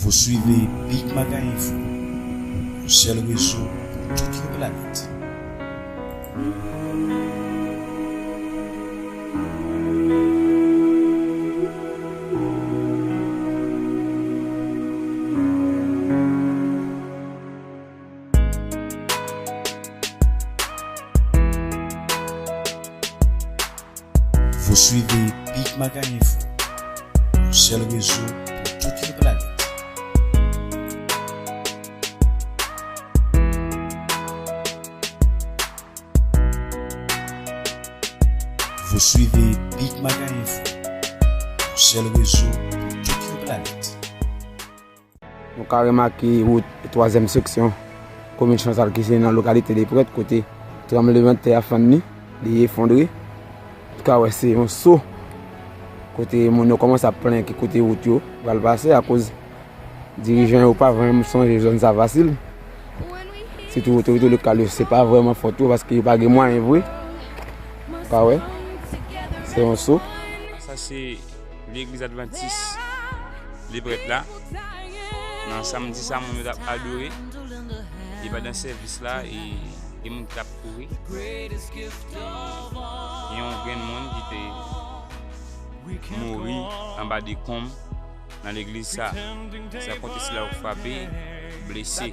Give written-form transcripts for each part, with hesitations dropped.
Vous suivez Big Maga Info, le seul réseau pour toute la planète. Vous suivez Big Maga Info, le seul réseau pour toute la planète. Vous suivez Big Maga Info, le seul réseau pour toute la planète. Nous avons remarqué la troisième section, commune Chantal qui est dans la localité des Leprèt, côté tremblement de terre Fanny, il est effondré. En tout cas, c'est un saut. Côté on commence à plaindre que côté route va le passer à cause des dirigeants ou pas vraiment sont les zones facile. C'est tout l'autorité locale, c'est pas vraiment fort parce qu'il n'y a pas de moyens vrai. Pas ouais. C'est un saut. Ça c'est l'église adventiste Leprèt là. Dans samedi ça on a adoré. Il va dans service là et mon cap courir. Il y a un grand monde qui était mouri en bas des combes dans l'église ça. Ça compte ici là au frappé, blessé.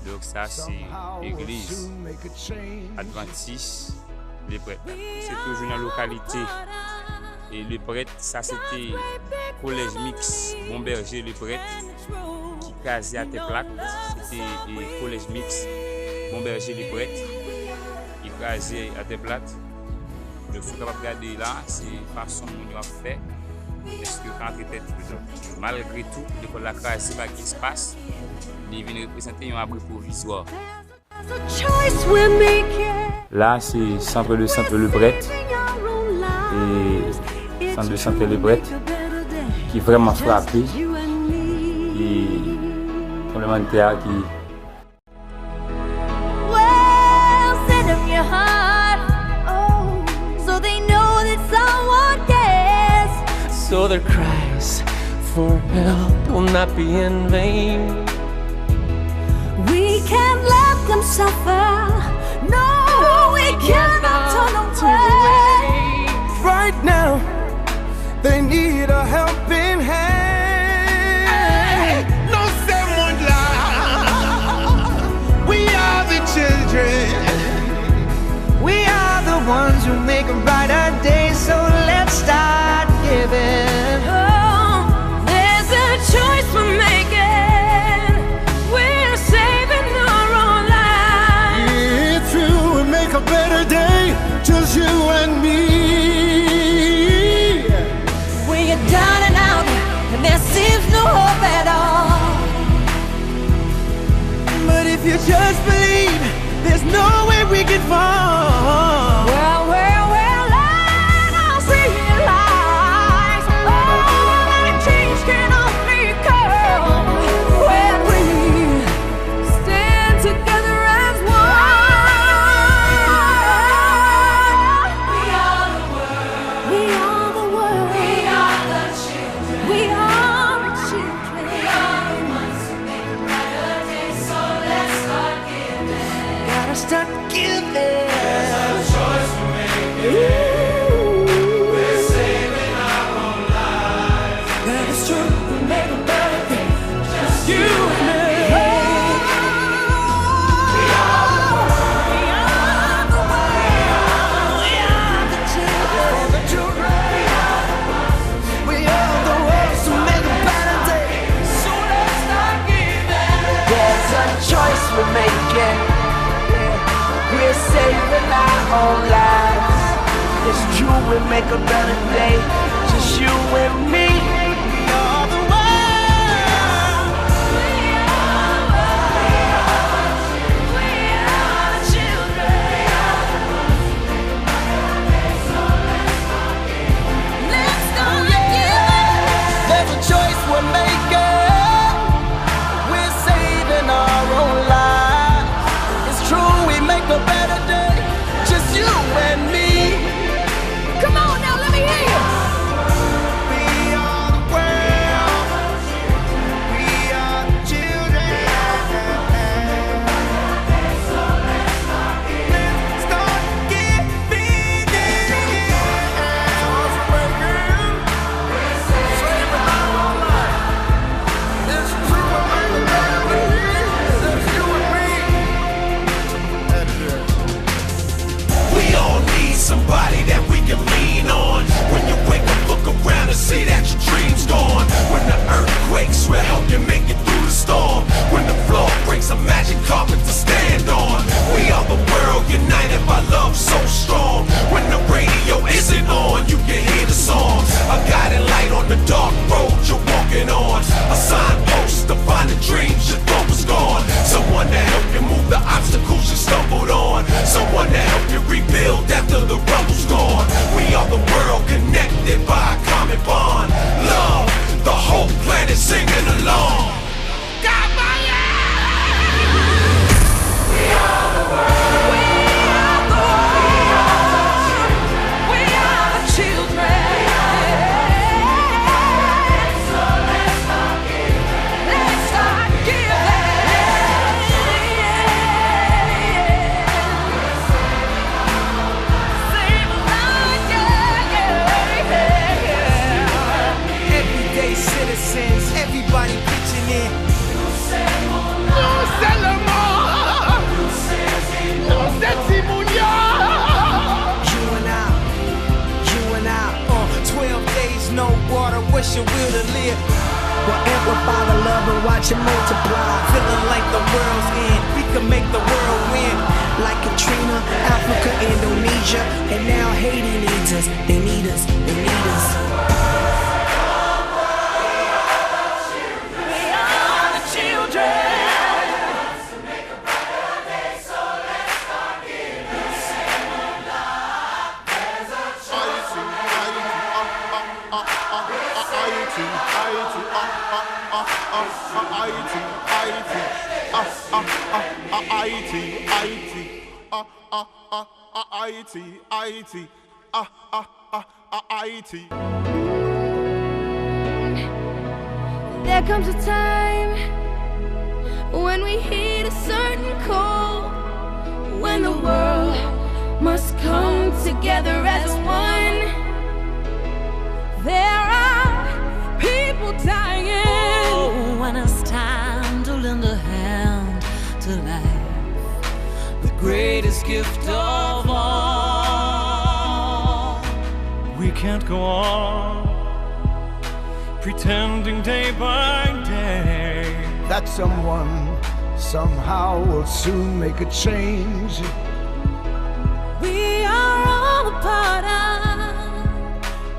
Donc ça c'est l'église adventiste Leprèt. C'est toujours dans la localité. Et Leprèt, ça c'était collège mix Bon Berger Leprèt qui casait à tes plaques. C'était le collège mix Bon Berger Leprèt qui casait à tes plaques. Donc si vous pouvez regarder là, c'est la façon dont on a fait. Est-ce que quand on était malgré tout, l'école la case, c'est pas qui se passe, il vient représenter un abri provisoire. Là, c'est centre de santé Leprèt et centre de santé Leprèt qui est vraiment frappé et tremblement de terre qui. So their cries for help will not be in vain. We can't let them suffer. No, we cannot turn away. Right now, they need a helping hand. Hey, no someone lie. We are the children. We are the ones who make a brighter day. So let's start giving. Oh, there's a choice we're making. We're saving our own lives. It's true, we make a better day, just you and me. When you're down and out, and there seems no hope at all. But if you just believe, there's no way we can fall. Well, let us realize all that change can only come when we stand together as one. We are the world. We are the world. We are the children. We are the children. We are the ones who make a brighter day. So let's start giving. Gotta start giving. There's a choice we're making. We're saving our own lives. That is true, we make a better day, Just you and me. We are the world. We are the world. We are the children. The children. We are the ones who make a better day. So let's start giving. There's a choice we're making. We're saving our own lives. It's true, we make a better day. Just you and me. We are the world. We are the world. We are the children. Let's start giving. There's a choice we're making. We're saving our own lives. It's true, we make a better day. Just you and me. Come on now, let me hear you. We are somebody that we can lean on. When you wake up, look around and see that your dream's gone. When the earth quakes, we'll help you make it through the storm. When the floor breaks, a magic carpet to stand on. We are the world united by love so strong. When the radio isn't on, you can hear the songs. A guiding light on the dark road you're walking on. A signpost to find the dreams you thought was gone. Someone to help you move the obstacles you stumbled on. Someone to help you rebuild after the rubble's gone. We are the world connected by a common bond. Love, the whole planet singing along. Everybody pitching in. You and I, 12 days, no water, what's your will to live? We'll amplify the love and watch it multiply. Feeling like the world's end, we can make the world win. Like Katrina, Africa, Indonesia, and now Haiti needs us. They need us, they need us. There comes a time when we hit a certain call, when the world must come together as one. There are people dying when it's time to lend a hand to life, the greatest gift of all. We can't go on pretending day by day that someone somehow will soon make a change. We are all a part of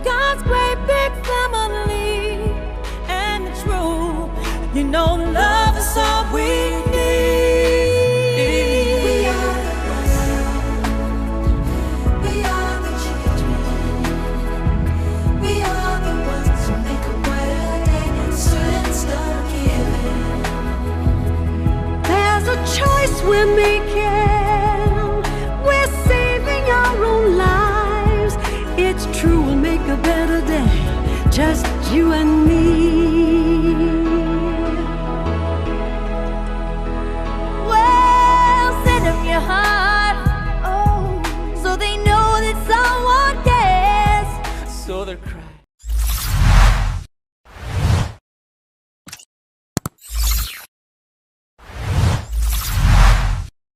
God's great big family, and it's true, you know, love is all we need. We are the ones, we are the children, we are the ones who make a brighter day, so let's start giving. There's a choice we're making, we're saving our own lives. It's true, we'll make a better day, just you and me. Well, send them your heart, oh, so they know that someone cares. So they're crying.